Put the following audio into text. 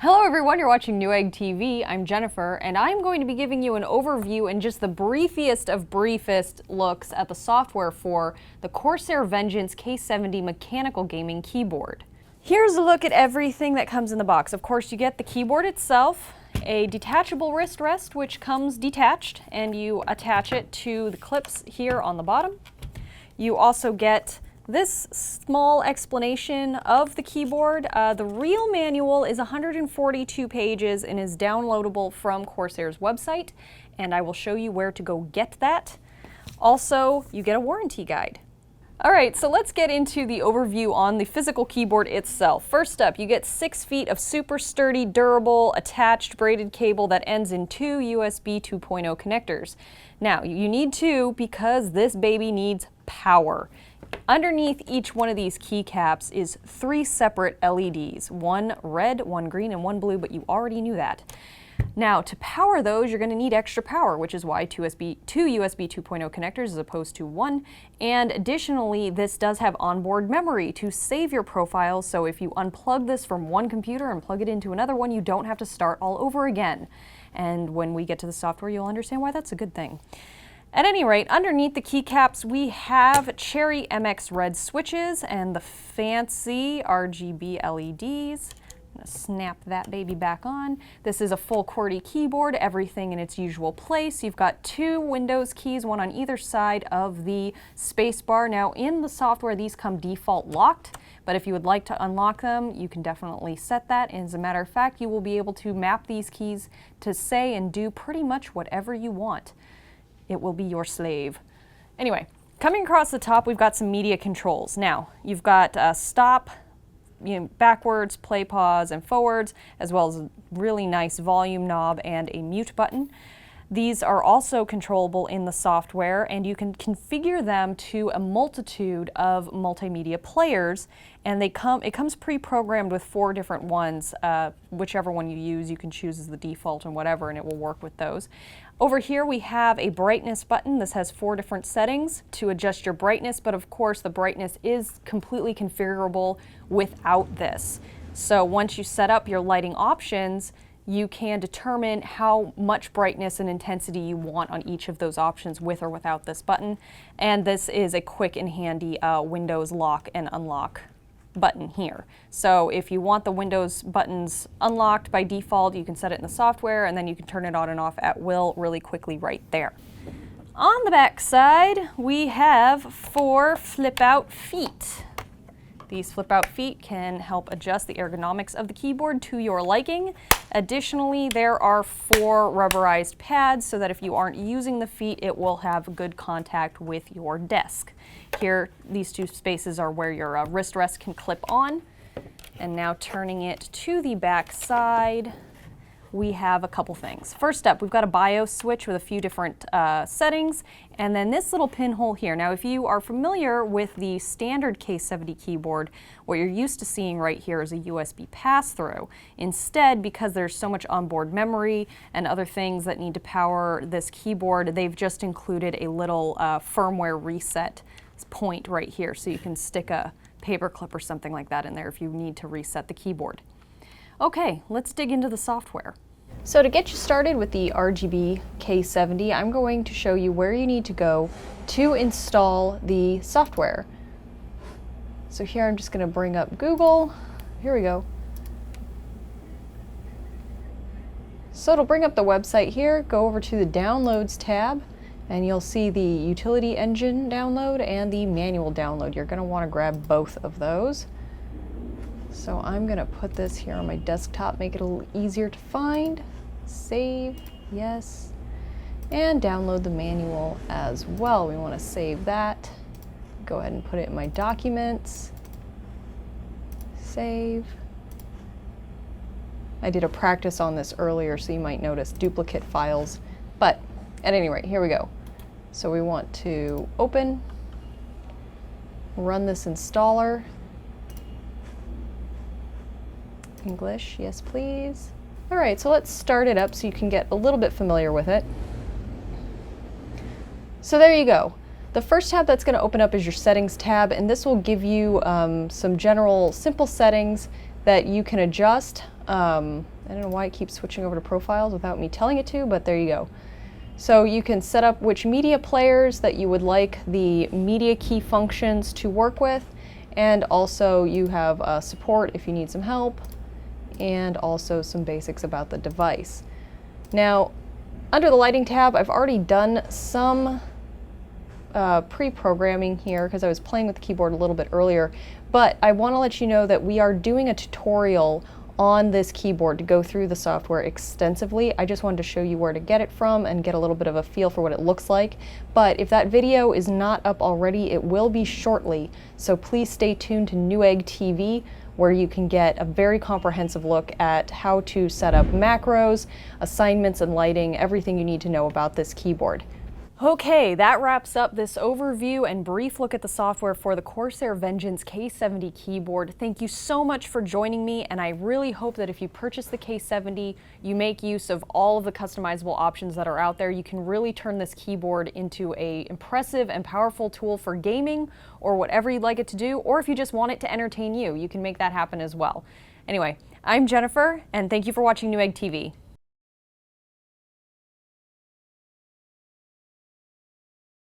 Hello everyone, you're watching Newegg TV. I'm Jennifer, and I'm going to be giving you an overview and just the briefest of briefest looks at the software for the Corsair Vengeance K70 mechanical gaming keyboard. Here's a look at everything that comes in the box. Of course, you get the keyboard itself, a detachable wrist rest, which comes detached, and you attach it to the clips here on the bottom. You also get this small explanation of the keyboard. The real manual is 142 pages and is downloadable from Corsair's website, and I will show you where to go get that. Also, you get a warranty guide. Alright, so let's get into the overview on the physical keyboard itself. First up, you get 6 feet of super sturdy, durable, attached braided cable that ends in 2 USB 2.0 connectors. Now, you need 2 because this baby needs power. Underneath each one of these keycaps is 3 separate LEDs, one red, one green, and one blue, but you already knew that. Now, to power those, you're going to need extra power, which is why 2 USB 2.0 connectors as opposed to 1. And additionally, this does have onboard memory to save your profiles, so if you unplug this from one computer and plug it into another one, you don't have to start all over again. And when we get to the software, you'll understand why that's a good thing. At any rate, underneath the keycaps, we have Cherry MX red switches and the fancy RGB LEDs. I'm going to snap that baby back on. This is a full QWERTY keyboard, everything in its usual place. You've got 2 Windows keys, one on either side of the space bar. Now, in the software, these come default locked, but if you would like to unlock them, you can definitely set that. And as a matter of fact, you will be able to map these keys to say and do pretty much whatever you want. It will be your slave. Anyway, coming across the top, we've got some media controls. Now, you've got stop, backwards, play, pause, and forwards, as well as a really nice volume knob and a mute button. These are also controllable in the software, and you can configure them to a multitude of multimedia players, and it comes pre-programmed with 4 different ones. Whichever one you use, you can choose as the default and whatever, and it will work with those. Over here we have a brightness button. This has 4 different settings to adjust your brightness, but of course the brightness is completely configurable without this. So once you set up your lighting options, you can determine how much brightness and intensity you want on each of those options with or without this button. And this is a quick and handy Windows lock and unlock button here. So if you want the Windows buttons unlocked by default, you can set it in the software, and then you can turn it on and off at will really quickly right there. On the back side, we have 4 flip-out feet. These flip-out feet can help adjust the ergonomics of the keyboard to your liking. Additionally, there are 4 rubberized pads so that if you aren't using the feet, it will have good contact with your desk. Here, these 2 spaces are where your wrist rest can clip on. And now turning it to the back side, we have a couple things. First up, we've got a BIOS switch with a few different settings, and then this little pinhole here. Now, if you are familiar with the standard K70 keyboard, what you're used to seeing right here is a USB pass-through. Instead, because there's so much onboard memory and other things that need to power this keyboard, they've just included a little firmware reset point right here, so you can stick a paper clip or something like that in there if you need to reset the keyboard. Okay, let's dig into the software. So to get you started with the RGB K70, I'm going to show you where you need to go to install the software. So here I'm just going to bring up Google. Here we go. So it'll bring up the website here. Go over to the Downloads tab, and you'll see the Utility Engine download and the Manual download. You're going to want to grab both of those. So I'm going to put this here on my desktop, make it a little easier to find. Save, yes, and download the manual as well. We want to save that. Go ahead and put it in my documents. Save. I did a practice on this earlier, so you might notice duplicate files, but at any rate, here we go. So we want to open, run this installer. English, yes please. All right, so let's start it up so you can get a little bit familiar with it. So there you go. The first tab that's going to open up is your settings tab, and this will give you some general simple settings that you can adjust I don't know why it keeps switching over to profiles without me telling it to, but there you go. So you can set up which media players that you would like the media key functions to work with, and also you have support if you need some help, and also some basics about the device. Now, under the lighting tab, I've already done some pre-programming here because I was playing with the keyboard a little bit earlier, but I want to let you know that we are doing a tutorial on this keyboard to go through the software extensively. I just wanted to show you where to get it from and get a little bit of a feel for what it looks like. But if that video is not up already, it will be shortly, so please stay tuned to Newegg TV, where you can get a very comprehensive look at how to set up macros, assignments and lighting, everything you need to know about this keyboard. Okay, that wraps up this overview and brief look at the software for the Corsair Vengeance K70 keyboard. Thank you so much for joining me, and I really hope that if you purchase the K70, you make use of all of the customizable options that are out there. You can really turn this keyboard into an impressive and powerful tool for gaming or whatever you'd like it to do, or if you just want it to entertain you, you can make that happen as well. Anyway, I'm Jennifer, and thank you for watching Newegg TV.